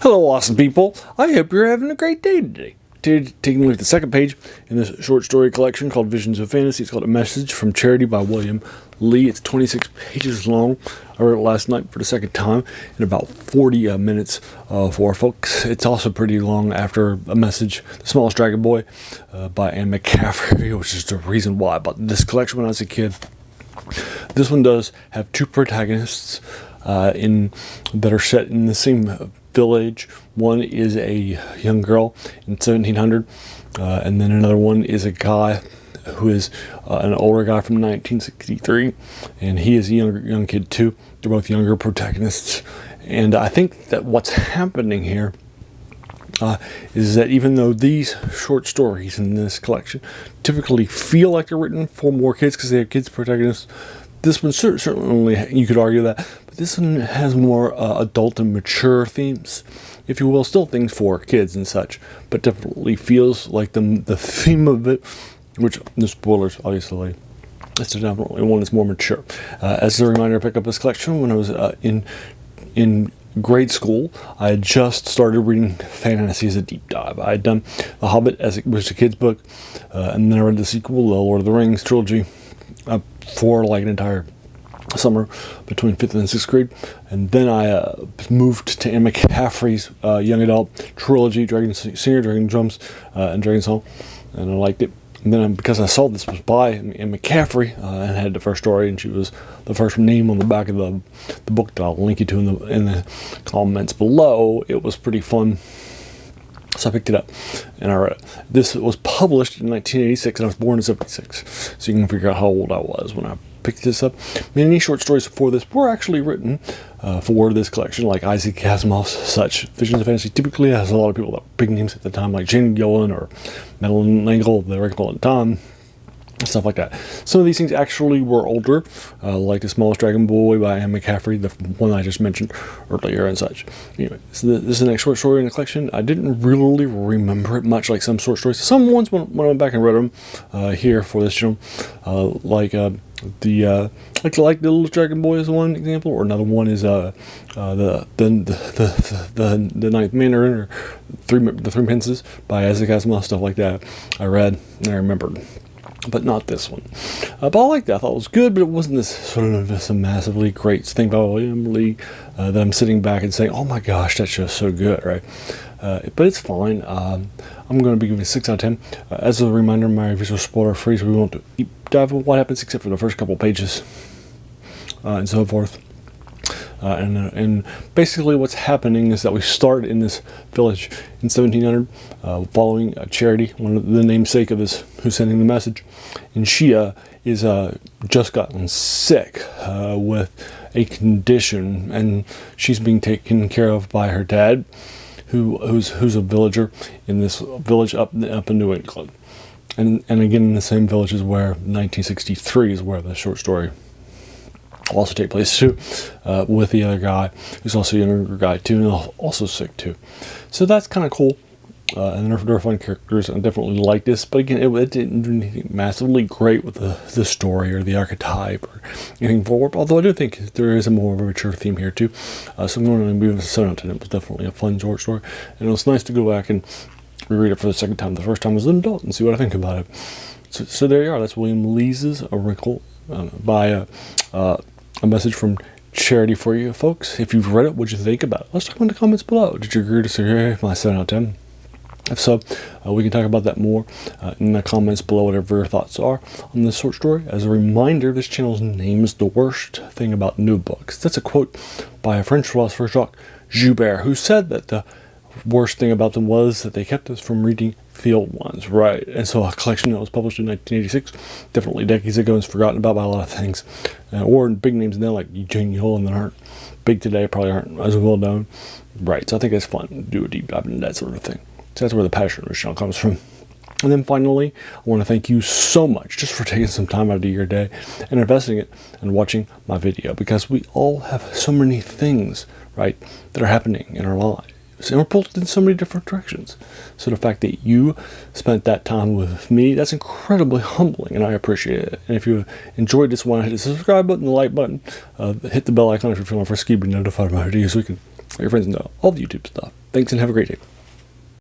Hello, awesome people. I hope you're having a great day today. Today, taking a look at the second page in this short story collection called Visions of Fantasy. It's called A Message from Charity by William Lee. It's 26 pages long. I wrote it last night for the second time in about 40 minutes for folks. It's also pretty long after A Message, The Smallest Dragon Boy by Anne McCaffrey, which is the reason why I bought this collection when I was a kid. This one does have two protagonists that are set in the same village. One is a young girl in 1700, and then another one is a guy who is an older guy from 1963, and he is a young kid too. They're both younger protagonists, and I think that what's happening here is that even though these short stories in this collection typically feel like they're written for more kids because they have kids protagonists, this one certainly, you could argue that, but this one has more adult and mature themes, if you will. Still things for kids and such, but definitely feels like the theme of it, which, no spoilers, obviously, it's definitely one that's more mature. As a reminder, I picked up this collection when I was in grade school. I had just started reading fantasy as a deep dive. I had done The Hobbit as it was a kid's book, and then I read the sequel, the Lord of the Rings trilogy, for like an entire summer between 5th and 6th grade. And then I moved to Anne McCaffrey's young adult trilogy, Dragon Singer, Dragon Drums, and Dragon Song, and I liked it. And then because I saw this was by Anne McCaffrey and had the first story, and she was the first name on the back of the book that I'll link you to in the comments below, it was pretty fun. So I picked it up and I read it. This was published in 1986 and I was born in 76. So you can figure out how old I was when I picked this up. Many short stories before this were actually written for this collection, like Isaac Asimov's such. Visions of Fantasy typically has a lot of people that were big names at the time, like Jane Gillen or Madeline L'Engle, the original at the time. Stuff like that. Some of these things actually were older, like The Smallest Dragon Boy by Anne McCaffrey, the one I just mentioned earlier and such. Anyway, so this is the next short story in the collection. I didn't really remember it much, like some short stories. Some ones when I went back and read them here for this channel, like the Little Dragon Boy is one example, or another one is the Ninth Mandarin, or the Three Princes by Isaac Asimov, stuff like that. I read and I remembered. But not this one. But I liked that. I thought it was good, but it wasn't this sort of just a massively great thing by William Lee that I'm sitting back and saying, oh my gosh, that's just so good, right? But it's fine. I'm going to be giving it a 6 out of 10. As a reminder, my reviews are spoiler free, so we won't deep dive into what happens except for the first couple pages and so forth. And basically what's happening is that we start in this village in 1700 following Charity, one of the namesake of this who's sending the message, and she is just gotten sick with a condition, and she's being taken care of by her dad, who's a villager in this village up in New England, and again in the same village as where 1963 is where the short story also take place too, with the other guy who's also a younger guy too, and also sick too. So that's kind of cool, and they're fun characters. I definitely like this, but again, it didn't do anything massively great with the story or the archetype or anything forward. Although I do think there is a more of a mature theme here too. So I'm going to give it a 7 out of 10. It was definitely a fun short story, and it was nice to go back and reread it for the second time. The first time as an adult and see what I think about it. So there you are. That's William Lee's A Wrinkle by A Message from Charity for you folks. If you've read it, what'd you think about it? Let's talk in the comments below. Did you agree or disagree with my 7 out of 10? If so, we can talk about that more in the comments below, whatever your thoughts are on this short story. As a reminder, this channel's name is The Worst Thing About New Books. That's a quote by a French philosopher, Jacques Joubert, who said that the worst thing about them was that they kept us from reading the old ones, right? And so a collection that was published in 1986, definitely decades ago, and is forgotten about by a lot of things, or big names now like Jane Gillen that aren't big today, probably aren't as well known, right? So I think it's fun to do a deep dive into that sort of thing. So that's where the passion of the channel comes from. And then finally, I want to thank you so much just for taking some time out of your day and investing it and watching my video, because we all have so many things, right, that are happening in our lives. And we're pulled in so many different directions. So the fact that you spent that time with me, that's incredibly humbling, and I appreciate it. And if you enjoyed this one, hit the subscribe button, the like button, hit the bell icon if you're feeling frisky, be notified of my videos so we can let your friends know all the YouTube stuff. Thanks and have a great day.